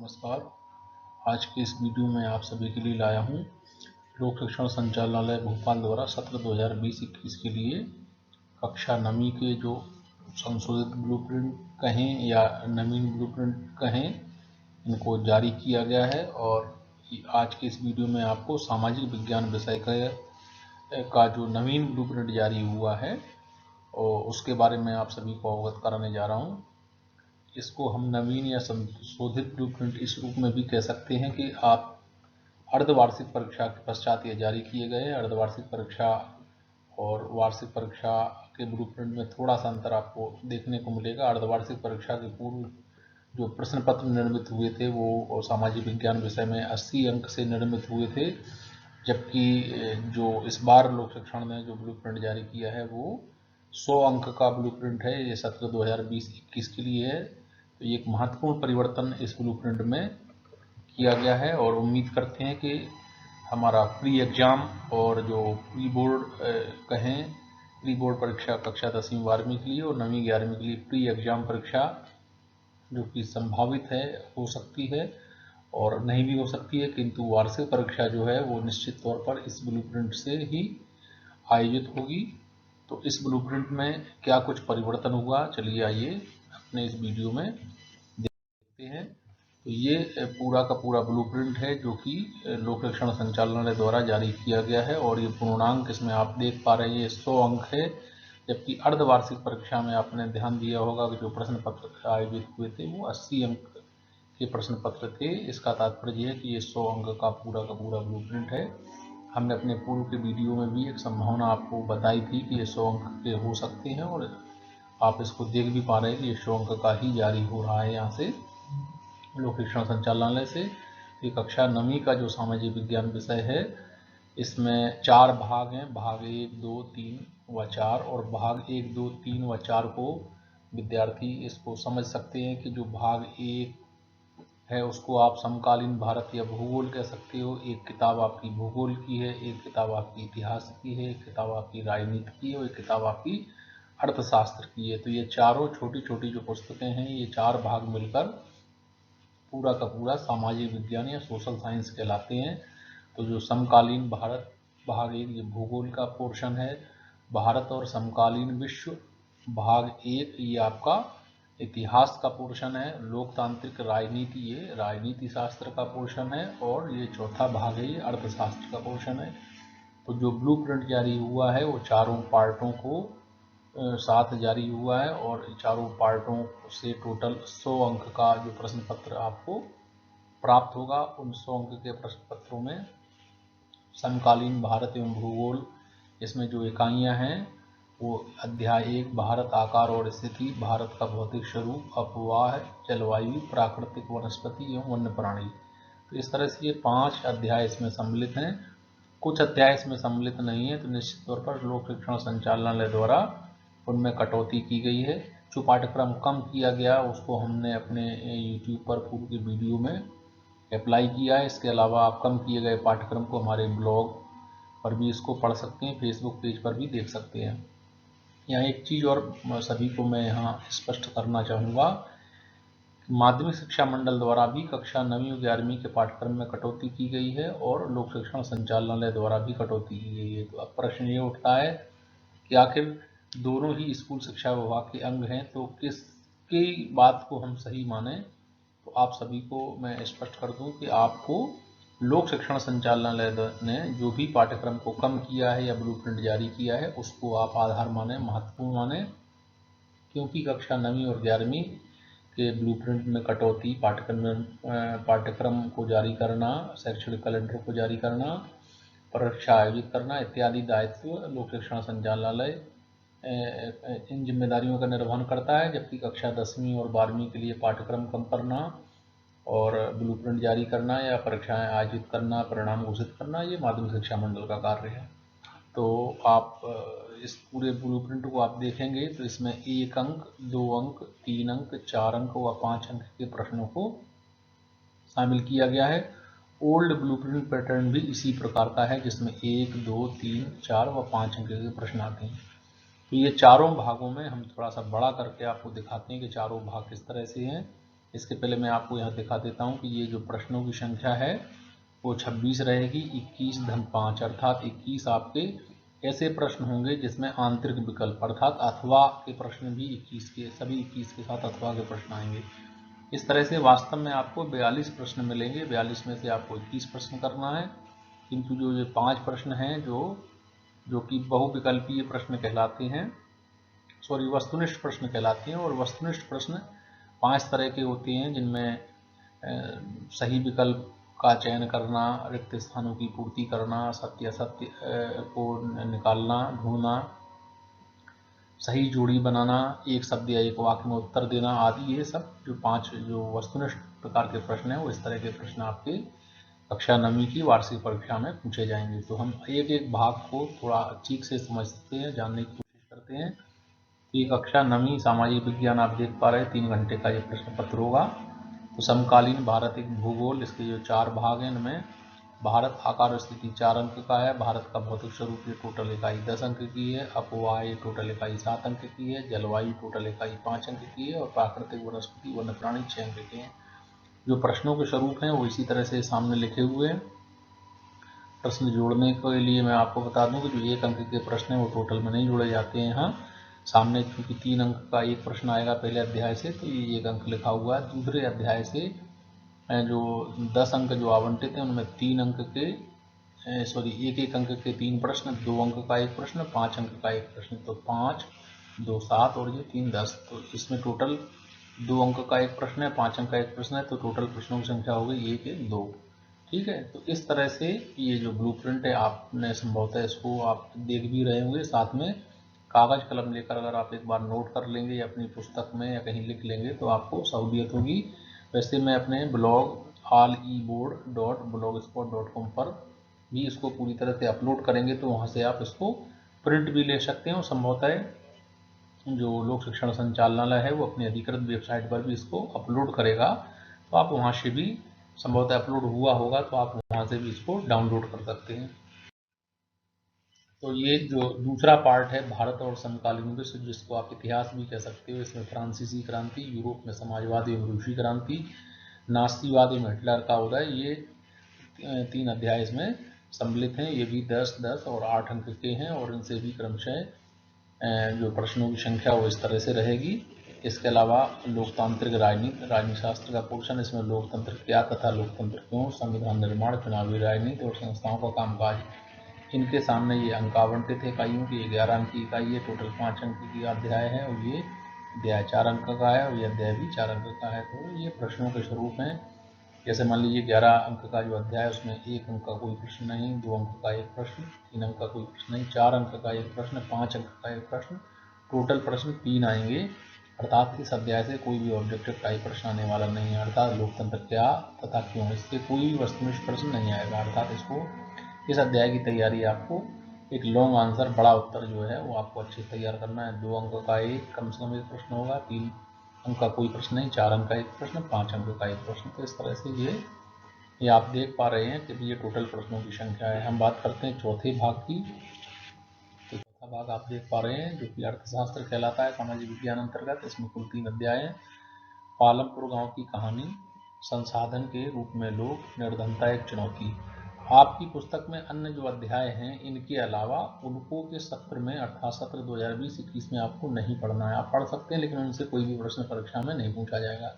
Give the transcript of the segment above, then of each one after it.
नमस्कार। आज के इस वीडियो में आप सभी के लिए लाया हूं लोक शिक्षण संचालनालय भोपाल द्वारा सत्र 2020-21 के लिए कक्षा नवीं के जो संशोधित ब्लूप्रिंट कहें या नवीन ब्लूप्रिंट कहें, इनको जारी किया गया है। और आज के इस वीडियो में आपको सामाजिक विज्ञान विषय का जो नवीन ब्लूप्रिंट जारी हुआ है और उसके बारे में आप सभी को अवगत कराने जा रहा हूं। इसको हम नवीन या संशोधित ब्लूप्रिंट इस रूप में भी कह सकते हैं कि आप अर्धवार्षिक परीक्षा के पश्चात ये जारी किए गए। अर्धवार्षिक परीक्षा और वार्षिक परीक्षा के ब्लूप्रिंट में थोड़ा सा अंतर आपको देखने को मिलेगा। अर्धवार्षिक परीक्षा के पूर्व जो प्रश्न पत्र निर्मित हुए थे वो सामाजिक विज्ञान विषय में 80 अंक से निर्मित हुए थे, जबकि जो इस बार लोक शिक्षण ने जो ब्लूप्रिंट जारी किया है वो 100 अंक का ब्लूप्रिंट है। ये सत्र 2020-21 के लिए है। तो ये एक महत्वपूर्ण परिवर्तन इस ब्लूप्रिंट में किया गया है और उम्मीद करते हैं कि हमारा प्री एग्जाम और जो प्री बोर्ड कहें, प्री बोर्ड परीक्षा कक्षा 10वीं 12वीं के लिए और 9वीं 11वीं के लिए प्री एग्जाम परीक्षा जो कि संभावित है, हो सकती है और नहीं भी हो सकती है, किंतु वार्षिक परीक्षा जो है वो निश्चित तौर पर इस ब्लूप्रिंट से ही आयोजित होगी। तो इस ब्लूप्रिंट में क्या कुछ परिवर्तन हुआ, चलिए आइए अपने इस वीडियो में देखते हैं। तो ये पूरा का पूरा ब्लूप्रिंट है जो कि लोक शिक्षण संचालनालय द्वारा जारी किया गया है और ये पूर्णांक इसमें आप देख पा रहे हैं, ये 100 अंक है। जबकि अर्धवार्षिक परीक्षा में आपने ध्यान दिया होगा कि जो प्रश्न पत्र आयोजित हुए थे वो 80 अंक के प्रश्न पत्र थे। इसका तात्पर्य है कि ये 100 अंक का पूरा ब्लूप्रिंट है। हमने अपने पूर्व के वीडियो में भी एक संभावना आपको बताई थी कि ये 100 अंक के हो सकते हैं और आप इसको देख भी पा रहे हैं कि ये 100 अंक का ही जारी हो रहा है यहाँ से लोक शिक्षण संचालनालय से। ये कक्षा 9वीं का जो सामाजिक विज्ञान विषय है इसमें 4 भाग हैं, भाग 1, 2, 3 व 4। और भाग 1, 2, 3 व 4 को विद्यार्थी इसको समझ सकते हैं कि जो भाग 1 है उसको आप समकालीन भारत या भूगोल कह सकते हो। एक किताब आपकी भूगोल की है, एक किताब आपकी इतिहास की है, एक किताब आपकी राजनीति की है और एक किताब आपकी अर्थशास्त्र की है। तो ये चारों छोटी छोटी जो पुस्तकें हैं, ये 4 भाग मिलकर पूरा का पूरा सामाजिक विज्ञान या सोशल साइंस कहलाते हैं। तो जो समकालीन भारत भाग 1 ये भूगोल का पोर्शन है, भारत और समकालीन विश्व भाग 1 ये आपका इतिहास का पोर्शन है, लोकतांत्रिक राजनीति ये राजनीति शास्त्र का पोर्शन है और ये चौथा भाग है ये अर्थशास्त्र का पोर्शन है। तो जो ब्लूप्रिंट जारी हुआ है वो चारों पार्टों को साथ जारी हुआ है और चारों पार्टों से टोटल 100 अंक का जो प्रश्न पत्र आपको प्राप्त होगा। उन 100 अंक के प्रश्न पत्रों में समकालीन भारत एवं भूगोल, इसमें जो इकाइयां हैं वो अध्याय 1 भारत आकार और स्थिति, भारत का भौतिक स्वरूप, अपवाह, जलवायु, प्राकृतिक वनस्पति एवं वन्य प्राणी। तो इस तरह से ये 5 अध्याय इसमें सम्मिलित हैं। कुछ अध्याय इसमें सम्मिलित नहीं है, तो निश्चित तौर पर लोक शिक्षण संचालनालय द्वारा उनमें कटौती की गई है। जो पाठ्यक्रम कम किया गया उसको हमने अपने YouTube पर पूर्व के वीडियो में अप्लाई किया है। इसके अलावा आप कम किए गए पाठ्यक्रम को हमारे ब्लॉग पर भी इसको पढ़ सकते हैं, फेसबुक पेज पर भी देख सकते हैं। यहाँ एक चीज़ और सभी को मैं यहाँ स्पष्ट करना चाहूँगा, माध्यमिक शिक्षा मंडल द्वारा भी कक्षा 9वीं और 11वीं के पाठ्यक्रम में कटौती की गई है और लोक शिक्षण संचालनालय द्वारा भी कटौती की गई है। तो अब प्रश्न ये उठता है कि आखिर दोनों ही स्कूल शिक्षा विभाग के अंग हैं, तो किसकी बात को हम सही माने। तो आप सभी को मैं स्पष्ट कर दूं कि आपको लोक शिक्षण संचालनालय ने जो भी पाठ्यक्रम को कम किया है या ब्लूप्रिंट जारी किया है उसको आप आधार माने, महत्वपूर्ण माने, क्योंकि कक्षा 9वीं और 11वीं के ब्लूप्रिंट में कटौती, पाठ्यक्रम को जारी करना, शैक्षणिक कैलेंडर को जारी करना, परीक्षा आयोजित करना इत्यादि दायित्व लोक शिक्षण संचालनालय इन जिम्मेदारियों का निर्वहन करता है। जबकि कक्षा 10वीं और 12वीं के लिए पाठ्यक्रम कम करना और ब्लूप्रिंट जारी करना या परीक्षाएं आयोजित करना, परिणाम घोषित करना, ये माध्यमिक शिक्षा मंडल का कार्य है। तो आप इस पूरे ब्लूप्रिंट को आप देखेंगे तो इसमें 1 अंक, 2 अंक, 3 अंक, 4 अंक व 5 अंक के प्रश्नों को शामिल किया गया है। ओल्ड ब्लूप्रिंट पैटर्न भी इसी प्रकार का है जिसमें 1, 2, 3, 4 व 5 अंक के प्रश्न आते हैं। तो ये चारों भागों में हम थोड़ा सा बड़ा करके आपको दिखाते हैं कि चारों भाग किस तरह से हैं। इसके पहले मैं आपको यहाँ दिखा देता हूँ कि ये जो प्रश्नों की संख्या है वो 26 रहेगी। 21 धन 5 अर्थात 21 आपके ऐसे प्रश्न होंगे जिसमें आंतरिक विकल्प अर्थात अथवा के प्रश्न भी 21 के सभी 21 के साथ अथवा के प्रश्न आएंगे। इस तरह से वास्तव में आपको 42 प्रश्न मिलेंगे। 42 में से आपको 21 प्रश्न करना है, किंतु जो ये 5 प्रश्न हैं जो कि बहुविकल्पीय प्रश्न कहलाते हैं, सॉरी वस्तुनिष्ठ प्रश्न कहलाते हैं। और वस्तुनिष्ठ प्रश्न 5 तरह के होते हैं, जिनमें सही विकल्प का चयन करना, रिक्त स्थानों की पूर्ति करना, सत्य असत्य को निकालना ढूंढना, सही जोड़ी बनाना, एक शब्द या एक वाक्य में उत्तर देना आदि। ये सब जो 5 जो वस्तुनिष्ठ प्रकार के प्रश्न हैं वो इस तरह के प्रश्न आपके कक्षा 9वीं की वार्षिक परीक्षा में पूछे जाएंगे। तो हम एक एक भाग को थोड़ा ठीक से समझते हैं, जानने की कोशिश करते हैं। तो ये कक्षा 9वीं सामाजिक विज्ञान आप देख पा रहे हैं, 3 घंटे का ये प्रश्न पत्र होगा। तो समकालीन भारत एक भूगोल, इसके जो 4 भाग हैं इनमें भारत आकार और स्थिति 4 अंक का है, भारत का भौतिक स्वरूप ये टोटल इकाई 10 अंक की है, अपवाह ये टोटल इकाई 7 अंक की है, जलवायु टोटल इकाई 5 अंक की है और प्राकृतिक वनस्पति वन्य प्राणी 6 अंक के हैं। जो प्रश्नों के स्वरूप हैं वो इसी तरह से सामने लिखे हुए हैं। प्रश्न जोड़ने के लिए मैं आपको बता दूं कि जो 1 अंक के प्रश्न हैं वो टोटल में नहीं जोड़े जाते हैं। यहाँ सामने क्योंकि 3 अंक का एक प्रश्न आएगा पहले अध्याय से, तो ये 1 अंक लिखा हुआ है। दूसरे अध्याय से जो 10 अंक जो आवंटित हैं उनमें 3 अंक के सॉरी 1 अंक के 3 प्रश्न, 2 अंक का एक प्रश्न, 5 अंक का एक प्रश्न। तो 5, 2, 7 और ये 3, 10। तो इसमें टोटल 2 अंक का एक प्रश्न है, 5 अंक का एक प्रश्न है, तो टोटल प्रश्नों की संख्या हो गई 1, 1, 2। ठीक है, तो इस तरह से ये जो ब्लूप्रिंट है आपने संभवतः इसको आप देख भी रहे होंगे। साथ में कागज कलम लेकर अगर आप एक बार नोट कर लेंगे या अपनी पुस्तक में या कहीं लिख लेंगे तो आपको सहूलियत होगी। वैसे मैं अपने ब्लॉग alleboard.blogspot.com पर भी इसको पूरी तरह से अपलोड करेंगे, तो वहाँ से आप इसको प्रिंट भी ले सकते हैं। और संभवतः जो लोक शिक्षण संचालनालय है वो अपनी अधिकृत वेबसाइट पर भी इसको अपलोड करेगा, तो आप वहाँ से भी संभवतः अपलोड हुआ होगा तो आप वहाँ से भी इसको डाउनलोड कर सकते हैं। तो ये जो दूसरा पार्ट है भारत और समकालीन विश्व, जिसको आप इतिहास भी कह सकते हो, इसमें फ्रांसीसी क्रांति, यूरोप में समाजवादी एवं रूसी क्रांति, नास्तिवाद एवं हिटलर का उदय, ये 3 अध्याय इसमें सम्मिलित हैं। ये भी 10, 10 और 8 अंक के हैं और इनसे भी क्रमशः जो प्रश्नों की संख्या वो इस तरह से रहेगी। इसके अलावा लोकतांत्रिक राजनीति शास्त्र का पोर्शन, इसमें लोकतंत्र क्या तथा लोकतंत्र क्यों, संविधान निर्माण, चुनावी राजनीति और संस्थाओं का कामकाज, इनके सामने ये अंक आवंटित है इकाइयों की। 11 अंक की इकाई है, टोटल 5 अंक की अध्याय है और ये अध्याय 4 अंक का है और ये अध्याय भी 4 अंक का है। तो ये प्रश्नों के स्वरूप हैं। जैसे मान लीजिए 11 अंक का जो अध्याय है उसमें 1 अंक का कोई प्रश्न नहीं, 2 अंक का एक प्रश्न, 3 अंक का कोई प्रश्न नहीं, 4 अंक का एक प्रश्न, 5 अंक का एक प्रश्न, टोटल प्रश्न 3 आएंगे। अर्थात इस अध्याय से कोई भी ऑब्जेक्टिव टाइप प्रश्न आने वाला नहीं है। अर्थात लोकतंत्र क्या तथा क्यों, इससे कोई भी वस्तुनिष्ठ प्रश्न नहीं आएगा। अर्थात इसको इस अध्याय की तैयारी आपको एक लॉन्ग आंसर बड़ा उत्तर जो है वो आपको अच्छे से तैयार करना है। 2 अंक का एक कम से कम एक प्रश्न होगा, 3 अंक का कोई प्रश्न नहीं, 4 अंक का एक प्रश्न, 5 अंक का एक प्रश्न। तो इस तरह से ये आप देख पा रहे हैं कि ये टोटल प्रश्नों की संख्या है। हम बात करते हैं चौथे भाग की। तो चौथा भाग आप देख पा रहे हैं जो कि अर्थशास्त्र कहलाता है सामाजिक विज्ञान अंतर्गत। इसमें कुल 3 अध्याय हैं। पालमपुर गांव की कहानी, संसाधन के रूप में लोग, निर्धनता एक चुनौती। आपकी पुस्तक में अन्य जो अध्याय हैं इनके अलावा उनको के सत्र में अर्थात सत्र 2020-21 में आपको नहीं पढ़ना है। आप पढ़ सकते हैं लेकिन उनसे कोई भी प्रश्न परीक्षा में नहीं पूछा जाएगा।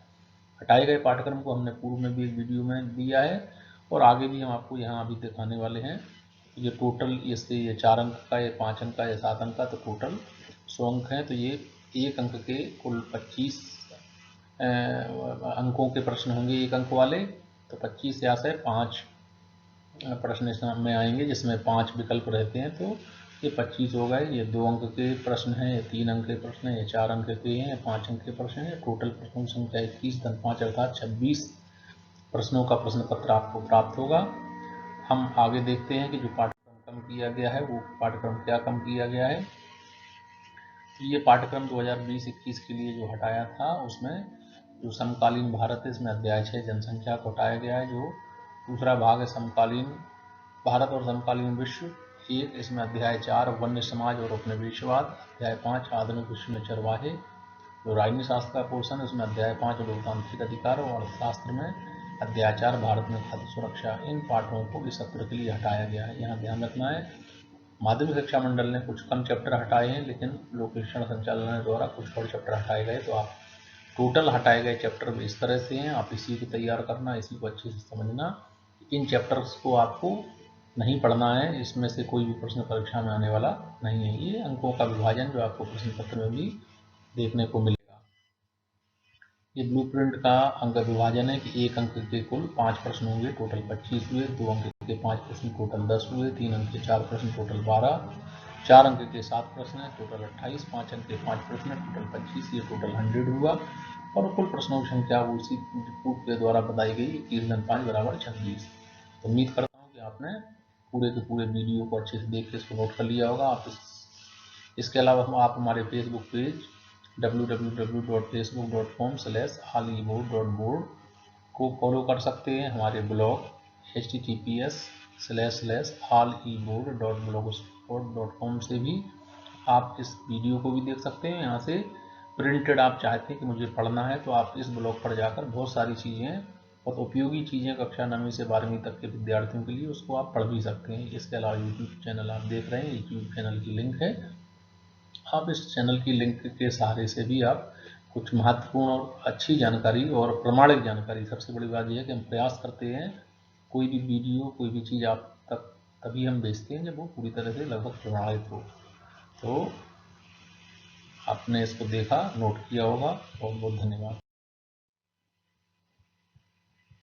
हटाए गए पाठ्यक्रम को हमने पूर्व में भी एक वीडियो में दिया है और आगे भी हम आपको यहाँ अभी दिखाने वाले हैं। ये टोटल इससे ये 4 अंक का, ये 5 अंक का, ये 7 अंक का, तो टोटल 100 अंक हैं। तो ये 1 अंक के कुल 25 अंकों के प्रश्न होंगे 1 अंक वाले। तो 25 या से 5 प्रश्न इसमें आएंगे जिसमें 5 विकल्प रहते हैं। तो ये 25 हो गए। ये 2 अंक के प्रश्न हैं, ये 3 अंक के प्रश्न हैं, ये 4 अंक के हैं, 5 अंक के प्रश्न हैं। टोटल प्रश्नों की संख्या 21 धन 5 अर्थात 26 प्रश्नों का प्रश्न पत्र आपको प्राप्त होगा। हम आगे देखते हैं कि जो पाठ्यक्रम कम किया गया है वो पाठ्यक्रम क्या कम किया गया है। तो ये पाठ्यक्रम 2020-21 के लिए जो हटाया था उसमें जो समकालीन भारत है इसमें अध्याय 6 जनसंख्या को हटाया गया है। जो दूसरा भाग है समकालीन भारत और समकालीन विश्व 1, इसमें अध्याय 4 वन्य समाज और उपनिवेशवाद, अध्याय 5 आधुनिक विश्व में चरवाहे, जो राजनीति शास्त्र का पोर्शन है उसमें अध्याय 5 लोकतांत्रिक अधिकार और अर्थशास्त्र में अध्याय 4 भारत में खाद्य सुरक्षा, इन पाठों को इस सत्र के लिए हटाया गया है। यहाँ ध्यान रखना है, माध्यमिक शिक्षा मंडल ने कुछ कम चैप्टर हटाए हैं, लेकिन लोक शिक्षण संचालनालय द्वारा कुछ और चैप्टर हटाए गए। तो आप टोटल हटाए गए चैप्टर इस तरह से हैं, आप इसी को तैयार करना, इसी को अच्छे से समझना। इन चैप्टर्स को आपको नहीं पढ़ना है, इसमें से कोई भी प्रश्न परीक्षा में आने वाला नहीं है। ये अंकों का विभाजन जो आपको प्रश्न पत्र में भी देखने को मिलेगा। ये ब्लूप्रिंट का अंक विभाजन है कि 1 अंक के कुल 5 प्रश्न होंगे, टोटल 25 हुए, 2 अंक के 5 प्रश्न टोटल 10 हुए, 3 अंक के 4 प्रश्न टोटल 12, 4 अंक के 7 प्रश्न है टोटल 28, 5 अंक के 5 प्रश्न टोटल 25, ये टोटल 100 हुआ। और कुल प्रश्नों की संख्या उसी रिपोर्ट के द्वारा बताई गई 21 × 5 = 26। तो उम्मीद करता हूँ कि आपने पूरे के पूरे वीडियो को अच्छे से देख के इसको नोट कर लिया होगा। इसके अलावा आप हमारे फेसबुक पेज www.facebook.com/alleboard.board को फॉलो कर सकते हैं। हमारे ब्लॉग https://alleboard.blogspot.com से भी आप इस वीडियो को भी देख सकते हैं। यहाँ से प्रिंटेड आप चाहते हैं कि मुझे पढ़ना है तो आप इस ब्लॉग पर जाकर बहुत सारी चीज़ें, बहुत उपयोगी चीज़ें कक्षा 9वीं से 12वीं तक के विद्यार्थियों के लिए उसको आप पढ़ भी सकते हैं। इसके अलावा यूट्यूब चैनल आप देख रहे हैं, यूट्यूब चैनल की लिंक है, आप इस चैनल की लिंक के सहारे से भी आप कुछ महत्वपूर्ण और अच्छी जानकारी और प्रमाणिक जानकारी, सबसे बड़ी बात यह है कि हम प्रयास करते हैं कोई भी वीडियो, कोई भी चीज़ आप तक तभी हम भेजते हैं जब वो पूरी तरह से लगभग प्रमाणित हो। तो आपने इसको देखा, नोट किया होगा। बहुत बहुत धन्यवाद।